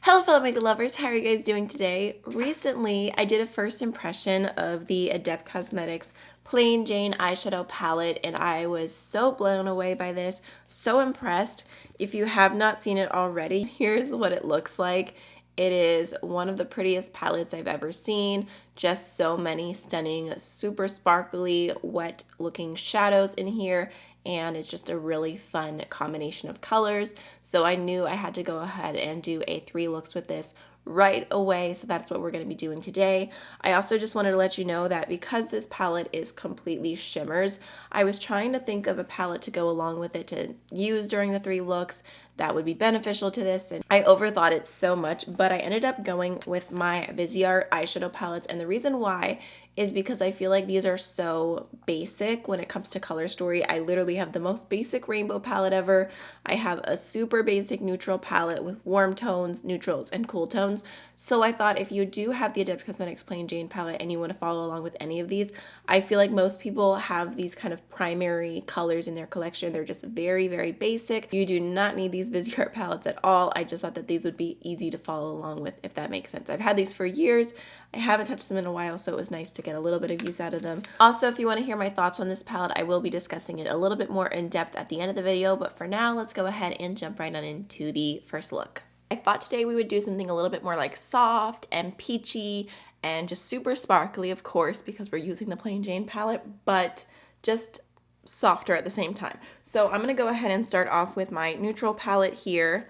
Hello fellow makeup lovers, how are you guys doing today? Recently, I did a first impression of the Adept Cosmetics Plain Jane Eyeshadow Palette and I was so blown away by this, so impressed. If you have not seen it already, here's what it looks like. It is one of the prettiest palettes I've ever seen. Just so many stunning, super sparkly, wet looking shadows in here, and it's just a really fun combination of colors. So I knew I had to go ahead and do a 3 looks with this right away, so that's what we're going to be doing today. I also just wanted to let you know that because this palette is completely shimmers, I was trying to think of a palette to go along with it to use during the 3 looks that would be beneficial to this, and I overthought it so much, but I ended up going with my Viseart eyeshadow palettes, and the reason why is because I feel like these are so basic when it comes to color story. I literally have the most basic rainbow palette ever. I have a super basic neutral palette with warm tones, neutrals, and cool tones. So I thought if you do have the Adept Cosmetics Plain Jane palette and you want to follow along with any of these, I feel like most people have these kind of primary colors in their collection. They're just very, very basic. You do not need these Viseart palettes at all. I just thought that these would be easy to follow along with, if that makes sense. I've had these for years. I haven't touched them in a while, so it was nice to get a little bit of use out of them. Also, if you want to hear my thoughts on this palette, I will be discussing it a little bit more in depth at the end of the video, but for now, let's go ahead and jump right on into the first look. I thought today we would do something a little bit more like soft and peachy and just super sparkly, of course, because we're using the Plain Jane palette, but just softer at the same time. So I'm going to go ahead and start off with my neutral palette here.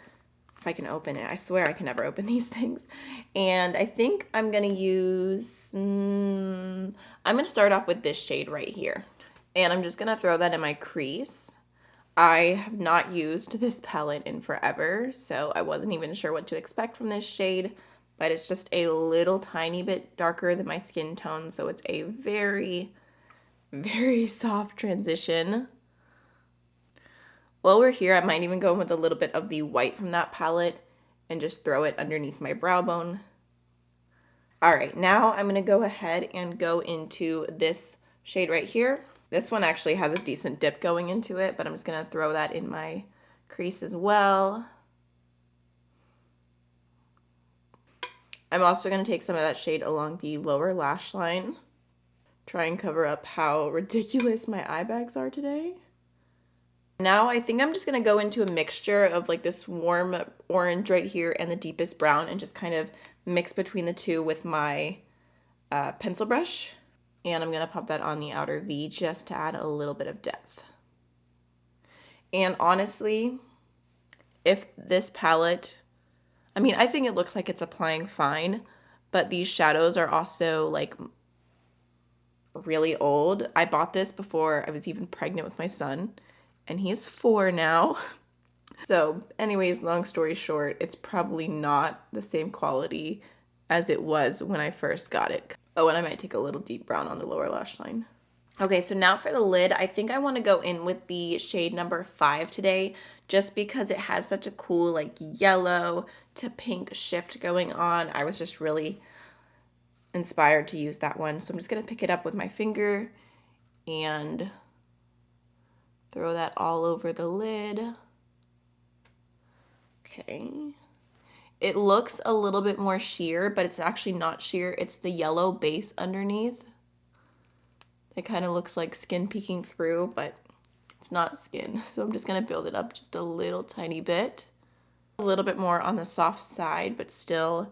If I can open it. I swear I can never open these things. And I think I'm going to use, I'm going to start off with this shade right here. And I'm just going to throw that in my crease. I have not used this palette in forever, so I wasn't even sure what to expect from this shade, but it's just a little tiny bit darker than my skin tone, so it's a very, very soft transition. While we're here, I might even go in with a little bit of the white from that palette and just throw it underneath my brow bone. All right, now I'm going to go ahead and go into this shade right here. This one actually has a decent dip going into it, but I'm just going to throw that in my crease as well. I'm also going to take some of that shade along the lower lash line. Try and cover up how ridiculous my eye bags are today. Now I think I'm just going to go into a mixture of like this warm orange right here and the deepest brown and just kind of mix between the two with my pencil brush. And I'm going to pop that on the outer V just to add a little bit of depth. And honestly, if this palette, I mean, I think it looks like it's applying fine, but these shadows are also like really old. I bought this before I was even pregnant with my son, and he's 4 now. So anyways, long story short, it's probably not the same quality as it was when I first got it. Oh, and I might take a little deep brown on the lower lash line. Okay, so now for the lid, I think I want to go in with the shade number 5 today, just because it has such a cool like yellow to pink shift going on. I was just really inspired to use that one. So I'm just going to pick it up with my finger and throw that all over the lid. Okay. It looks a little bit more sheer, but it's actually not sheer. It's the yellow base underneath. It kind of looks like skin peeking through, but it's not skin. So I'm just going to build it up just a little tiny bit. A little bit more on the soft side, but still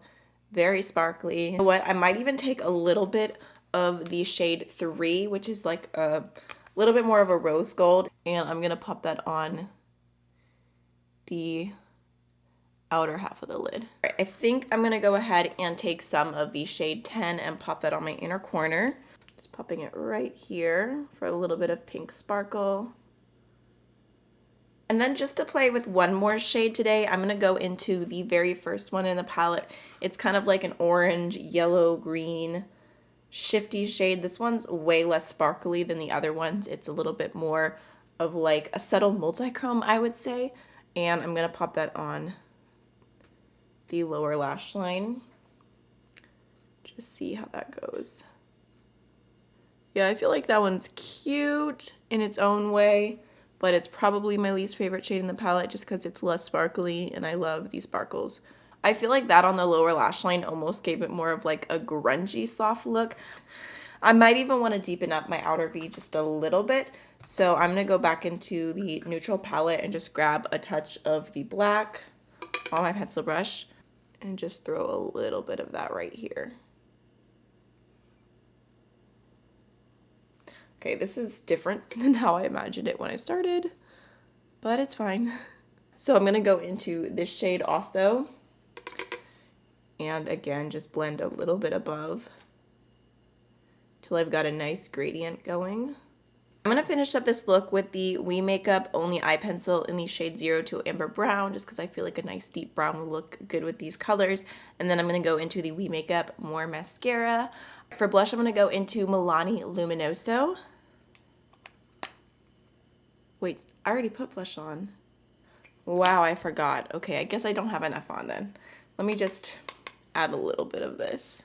very sparkly. You know what? I might even take a little bit of the shade 3, which is like a little bit more of a rose gold. And I'm going to pop that on the outer half of the lid. Right, I think I'm going to go ahead and take some of the shade 10 and pop that on my inner corner. Just popping it right here for a little bit of pink sparkle. And then just to play with one more shade today, I'm going to go into the very first one in the palette. It's kind of like an orange, yellow, green, shifty shade. This one's way less sparkly than the other ones. It's a little bit more of like a subtle multi-chrome, I would say. And I'm going to pop that on the lower lash line. Just see how that goes. Yeah, I feel like that one's cute in its own way, but it's probably my least favorite shade in the palette just because it's less sparkly and I love these sparkles I feel like that on the lower lash line almost gave it more of like a grungy soft look. I might even want to deepen up my outer V just a little bit. So I'm going to go back into the neutral palette and just grab a touch of the black on my pencil brush and just throw a little bit of that right here. Okay, this is different than how I imagined it when I started, but it's fine. So I'm going to go into this shade also. And again, just blend a little bit above till I've got a nice gradient going. I'm going to finish up this look with the We Makeup Only Eye Pencil in the shade 0 to Amber Brown, just because I feel like a nice deep brown will look good with these colors. And then I'm going to go into the We Makeup More Mascara. For blush, I'm going to go into Milani Luminoso. Wait, I already put blush on. Wow, I forgot. Okay, I guess I don't have enough on then. Let me just add a little bit of this.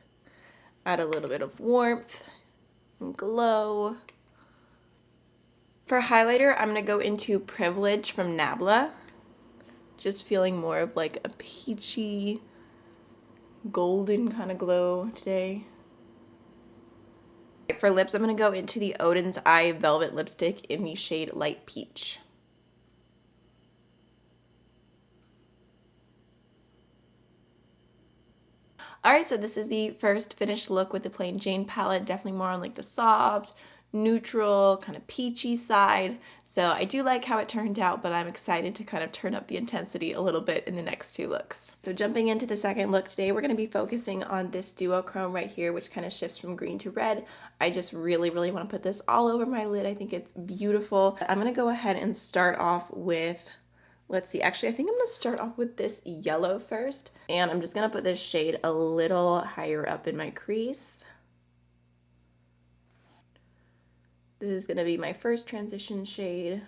Add a little bit of warmth and glow. For highlighter, I'm going to go into Privilege from Nabla. Just feeling more of like a peachy, golden kind of glow today. For lips, I'm going to go into the Oden's Eye Velvet Lipstick in the shade Light Peach. Alright, so this is the first finished look with the Plain Jane palette. Definitely more on like the soft, neutral, kind of peachy side. So I do like how it turned out, but I'm excited to kind of turn up the intensity a little bit in the next two looks. So jumping into the second look today, we're going to be focusing on this duochrome right here, which kind of shifts from green to red. I just really want to put this all over my lid. I think it's beautiful. I'm going to go ahead and start off with, let's see, actually I think I'm going to start off with this yellow first. And I'm just going to put this shade a little higher up in my crease. This is going to be my first transition shade.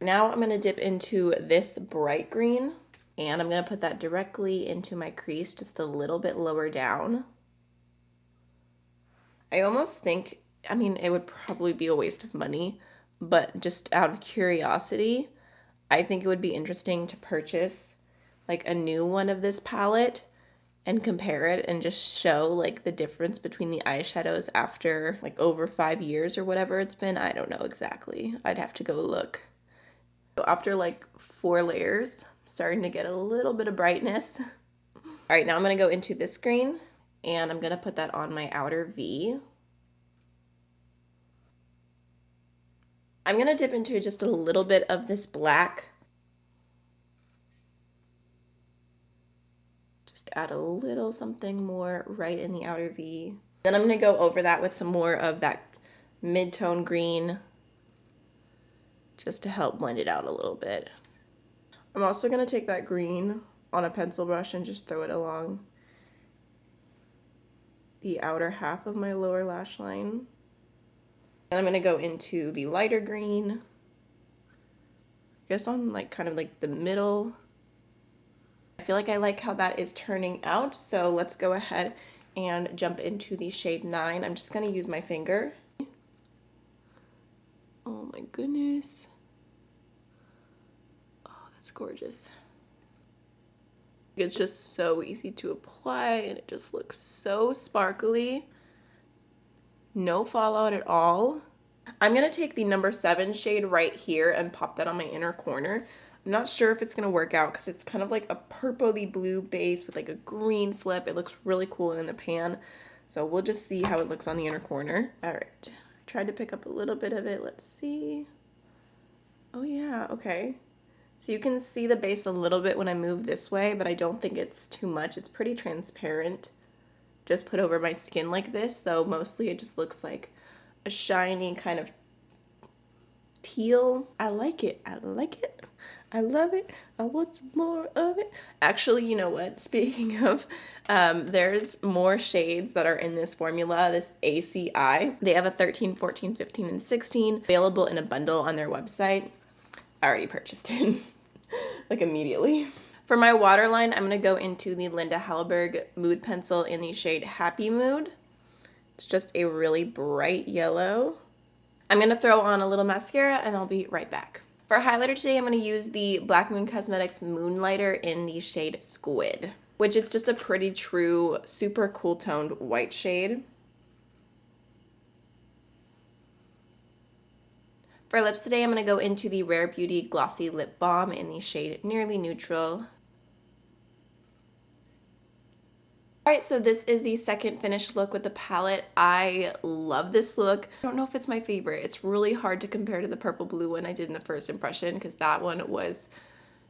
Now I'm going to dip into this bright green and I'm going to put that directly into my crease just a little bit lower down. I almost think, I mean, it would probably be a waste of money, but just out of curiosity, I think it would be interesting to purchase like a new one of this palette and compare it and just show like the difference between the eyeshadows after like over 5 years or whatever it's been. I don't know exactly. I'd have to go look. So after like 4 layers, I'm starting to get a little bit of brightness. All right, now I'm gonna go into this green and I'm gonna put that on my outer V. I'm gonna dip into just a little bit of this black. Add a little something more right in the outer V. Then I'm going to go over that with some more of that mid-tone green just to help blend it out a little bit. I'm also going to take that green on a pencil brush and just throw it along the outer half of my lower lash line. Then I'm going to go into the lighter green, I guess on like kind of like the middle. I feel like I like how that is turning out, so let's go ahead and jump into the shade 9. I'm just going to use my finger. Oh my goodness. Oh, that's gorgeous. It's just so easy to apply and it just looks so sparkly. No fallout at all. I'm going to take the number 7 shade right here and pop that on my inner corner. I'm not sure if it's going to work out because it's kind of like a purpley blue base with like a green flip. It looks really cool in the pan. So we'll just see how it looks on the inner corner. All right. Tried to pick up a little bit of it. Let's see. Oh yeah, okay. So you can see the base a little bit when I move this way, but I don't think it's too much. It's pretty transparent. Just put over my skin like this. So mostly it just looks like a shiny kind of teal. I like it. I like it. I love it. I want some more of it. Actually, you know what? Speaking of, there's more shades that are in this formula, this ACI. They have a 13, 14, 15, and 16 available in a bundle on their website. I already purchased it, like immediately. For my waterline, I'm going to go into the Linda Hallberg Mood Pencil in the shade Happy Mood. It's just a really bright yellow. I'm going to throw on a little mascara and I'll be right back. For highlighter today, I'm going to use the Black Moon Cosmetics Moonlighter in the shade Squid. which is just a pretty true, super cool toned white shade. For lips today, I'm going to go into the Rare Beauty Glossy Lip Balm in the shade Nearly Neutral. Alright, so this is the second finished look with the palette. I love this look. I don't know if it's my favorite. It's really hard to compare to the purple blue one I did in the first impression because that one was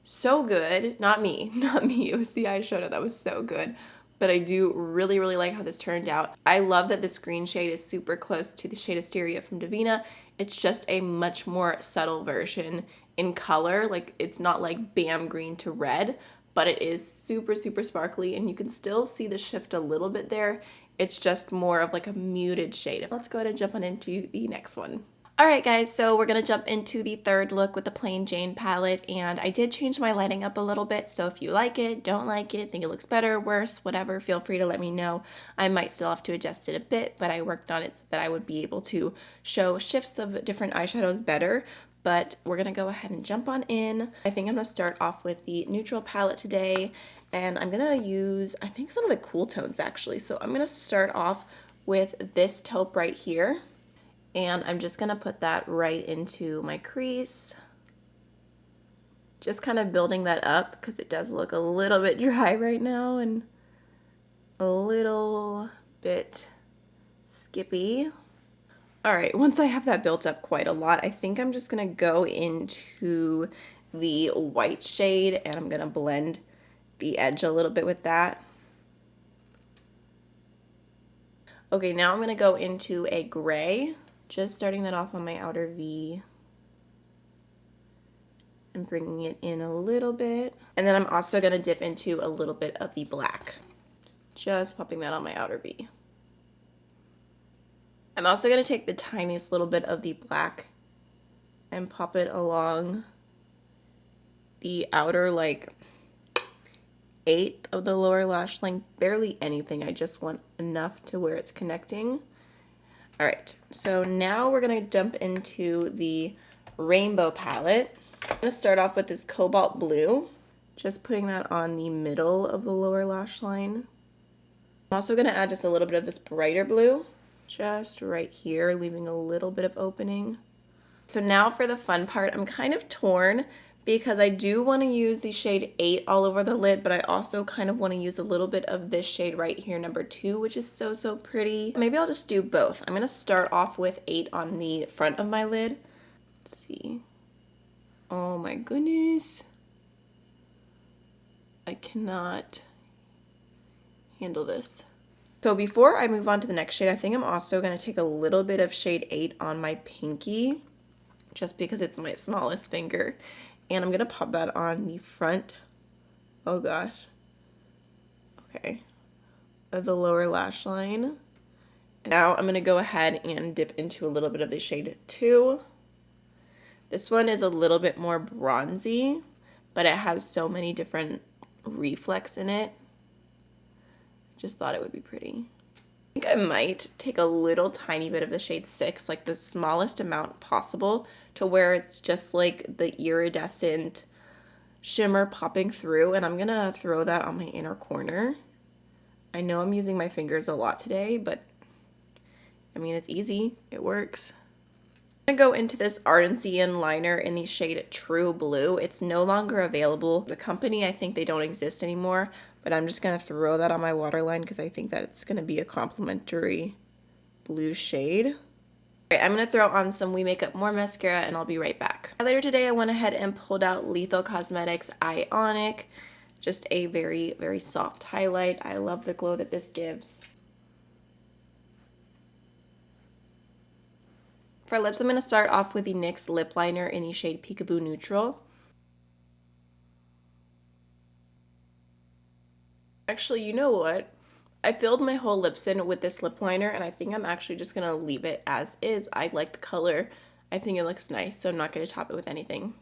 so good. Not me, not me. It was the eyeshadow that was so good. But I do really, really like how this turned out. I love that this green shade is super close to the shade Asteria from Divina. It's just a much more subtle version in color. Like, it's not like bam green to red, but it is super, super sparkly, and you can still see the shift a little bit there. It's just more of like a muted shade. Let's go ahead and jump on into the next one. Alright guys, so we're going to jump into the third look with the Plain Jane palette, and I did change my lighting up a little bit, so if you like it, don't like it, think it looks better, worse, whatever, feel free to let me know. I might still have to adjust it a bit, but I worked on it so that I would be able to show shifts of different eyeshadows better. But we're going to go ahead and jump on in. I think I'm going to start off with the neutral palette today, and I'm going to use, I think, some of the cool tones actually. So I'm going to start off with this taupe right here, and I'm just going to put that right into my crease. Just kind of building that up because it does look a little bit dry right now and a little bit skippy. Alright, once I have that built up quite a lot, I think I'm just going to go into the white shade and I'm going to blend the edge a little bit with that. Okay, now I'm going to go into a gray, just starting that off on my outer V and bringing it in a little bit. And then I'm also going to dip into a little bit of the black, just popping that on my outer V. I'm also going to take the tiniest little bit of the black and pop it along the outer, like, 1/8 of the lower lash line. Barely anything. I just want enough to where it's connecting. Alright, so now we're going to jump into the rainbow palette. I'm going to start off with this cobalt blue. Just putting that on the middle of the lower lash line. I'm also going to add just a little bit of this brighter blue. Just right here, leaving a little bit of opening. So now for the fun part, I'm kind of torn because I do want to use the shade 8 all over the lid, but I also kind of want to use a little bit of this shade right here, number 2, which is so, so pretty. Maybe I'll just do both. I'm going to start off with 8 on the front of my lid. Let's see. Oh my goodness. I cannot handle this. So before I move on to the next shade, I think I'm also going to take a little bit of shade 8 on my pinky, just because it's my smallest finger. And I'm going to pop that on the front, oh gosh, okay, of the lower lash line. Now I'm going to go ahead and dip into a little bit of the shade 2. This one is a little bit more bronzy, but it has so many different reflex in it. Just thought it would be pretty. I think I might take a little tiny bit of the shade 6, like the smallest amount possible, to where it's just like the iridescent shimmer popping through, and I'm gonna throw that on my inner corner. I know I'm using my fingers a lot today, but I mean, it's easy, it works. I'm gonna go into this Ardency liner in the shade True Blue. It's no longer available. The company, I think they don't exist anymore, but I'm just gonna throw that on my waterline because I think that it's gonna be a complimentary blue shade. Alright, I'm gonna throw on some We Makeup More mascara and I'll be right back. Later today, I went ahead and pulled out Lethal Cosmetics Ionic. Just a very, very soft highlight. I love the glow that this gives. For lips, I'm going to start off with the NYX lip liner in the shade Peekaboo Neutral. Actually, you know what? I filled my whole lips in with this lip liner, and I think I'm actually just going to leave it as is. I like the color. I think it looks nice, so I'm not going to top it with anything.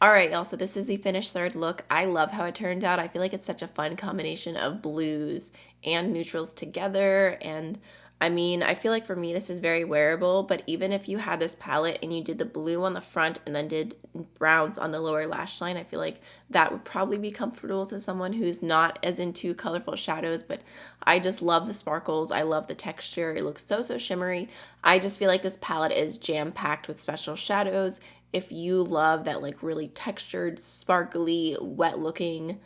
Alright, y'all, so this is the finished third look. I love how it turned out. I feel like it's such a fun combination of blues and neutrals together, and I mean, I feel like for me this is very wearable, but even if you had this palette and you did the blue on the front and then did browns on the lower lash line, I feel like that would probably be comfortable to someone who's not as into colorful shadows, but I just love the sparkles. I love the texture. It looks so shimmery. I just feel like this palette is jam-packed with special shadows. If you love that like really textured, sparkly, wet looking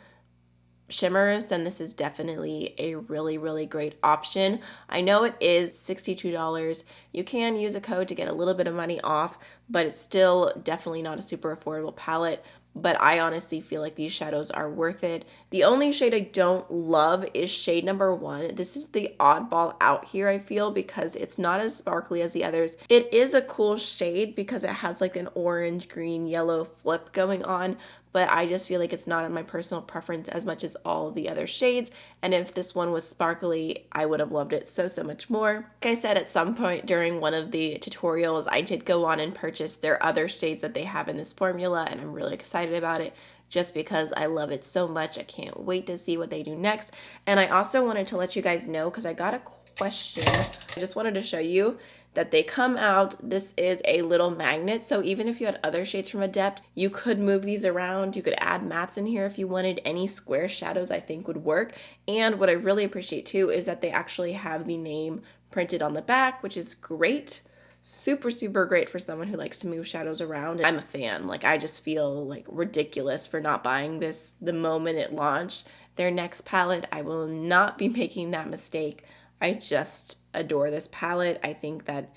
shimmers, then this is definitely a really great option. I know it is $62. You can use a code to get a little bit of money off, but it's still definitely not a super affordable palette. But I honestly feel like these shadows are worth it. The only shade I don't love is shade number 1. This is the oddball out here, I feel, because it's not as sparkly as the others. It is a cool shade because it has like an orange, green, yellow flip going on, but I just feel like it's not in my personal preference as much as all the other shades. And if this one was sparkly, I would have loved it so much more. Like I said, at some point during one of the tutorials, I did go on and purchase their other shades that they have in this formula, and I'm really excited about it just because I love it so much. I can't wait to see what they do next. And I also wanted to let you guys know, because I got a question, I just wanted to show you that they come out. This is a little magnet, so even if you had other shades from Adept, you could move these around. You could add mattes in here if you wanted. Any square shadows I think would work. And what I really appreciate too is that they actually have the name printed on the back, which is great. Super great for someone who likes to move shadows around. I'm a fan. Like, I just feel like ridiculous for not buying this the moment it launched. Their next palette, I will not be making that mistake. I just adore this palette. I think that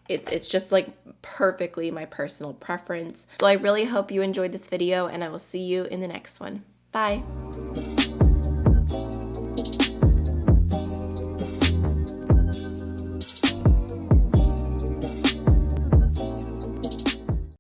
it's just like perfectly my personal preference. So I really hope you enjoyed this video, and I will see you in the next one. Bye.